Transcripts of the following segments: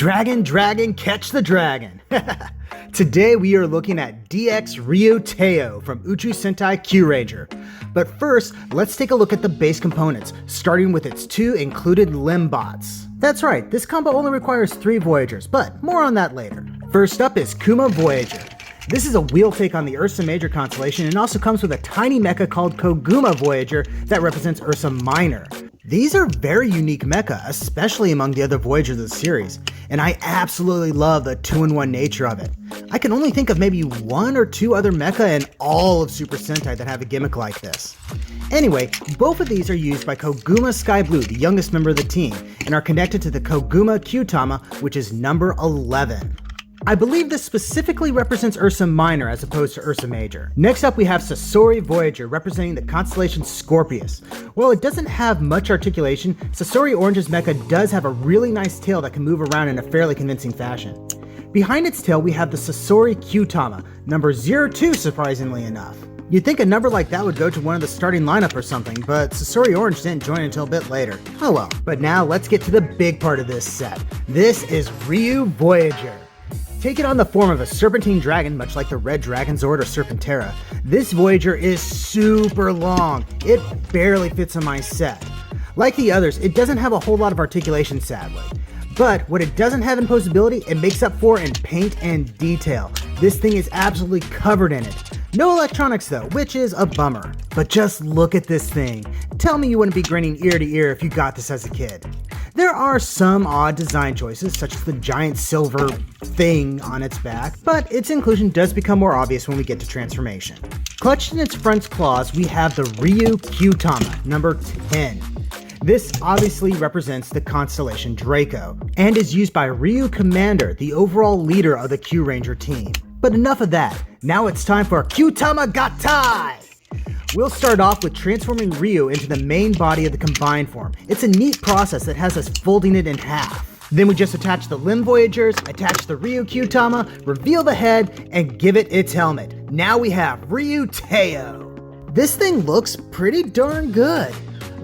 Dragon, catch the dragon! Today we are looking at DX RyuTeiOh from Uchu Sentai Kyuranger. But first, let's take a look at the base components, starting with its two included limb bots. That's right, this combo only requires 3 Voyagers, but more on that later. First up is Kuma Voyager. This is a wheel take on the Ursa Major constellation and also comes with a tiny mecha called Kuma Voyager that represents Ursa Minor. These are very unique mecha, especially among the other Voyagers of the series, and I absolutely love the 2-in-1 nature of it. I can only think of maybe 1 or 2 other mecha in all of Super Sentai that have a gimmick like this. Anyway, both of these are used by Koguma Sky Blue, the youngest member of the team, and are connected to the Koguma Kyutama, which is number 11. I believe this specifically represents Ursa Minor as opposed to Ursa Major. Next up we have Sasori Voyager representing the constellation Scorpius. While it doesn't have much articulation, Sasori Orange's mecha does have a really nice tail that can move around in a fairly convincing fashion. Behind its tail we have the Sasori Kyutama, number 02 surprisingly enough. You'd think a number like that would go to one of the starting lineup or something, but Sasori Orange didn't join until a bit later. Oh well. But now let's get to the big part of this set. This is Ryu Voyager. Taking on the form of a serpentine dragon, much like the red Dragon Zord or Serpentera, this Voyager is super long. It barely fits on my set. Like the others, it doesn't have a whole lot of articulation, sadly. But what it doesn't have in posability, it makes up for in paint and detail. This thing is absolutely covered in it. No electronics though, which is a bummer. But just look at this thing. Tell me you wouldn't be grinning ear to ear if you got this as a kid. There are some odd design choices, such as the giant silver thing on its back, but its inclusion does become more obvious when we get to transformation. Clutched in its front claws, we have the Ryu Kyutama, number 10. This obviously represents the constellation Draco, and is used by Ryu Commander, the overall leader of the Kyuranger team. But enough of that, now it's time for Kyutama Gatai! We'll start off with transforming Ryu into the main body of the combined form. It's a neat process that has us folding it in half. Then we just attach the limb Voyagers, attach the Ryu Kyutama, reveal the head, and give it its helmet. Now we have RyuTeiOh. This thing looks pretty darn good,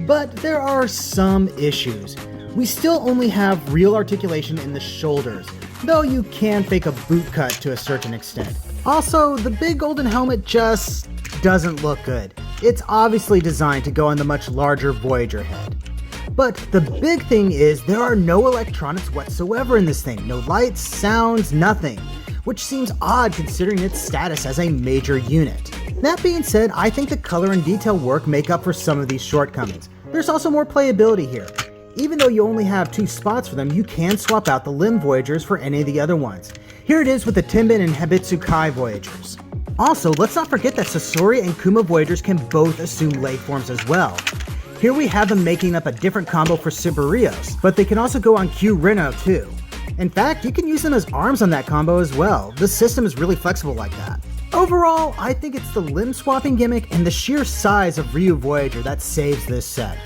but there are some issues. We still only have real articulation in the shoulders, though you can fake a boot cut to a certain extent. Also, the big golden helmet just doesn't look good. It's obviously designed to go on the much larger Voyager head. But the big thing is there are no electronics whatsoever in this thing. No lights, sounds, nothing. Which seems odd considering its status as a major unit. That being said, I think the color and detail work make up for some of these shortcomings. There's also more playability here. Even though you only have 2 spots for them, you can swap out the limb Voyagers for any of the other ones. Here it is with the Tenbin and Hibitsukai Voyagers. Also, let's not forget that Sasori and Kuma Voyagers can both assume leg forms as well. Here we have them making up a different combo for Cyberios, but they can also go on Kyureno too. In fact, you can use them as arms on that combo as well. The system is really flexible like that. Overall, I think it's the limb swapping gimmick and the sheer size of Ryu Voyager that saves this set,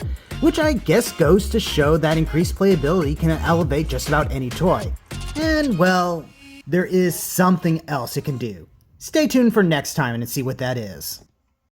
which I guess goes to show that increased playability can elevate just about any toy. And well, there is something else it can do. Stay tuned for next time and see what that is.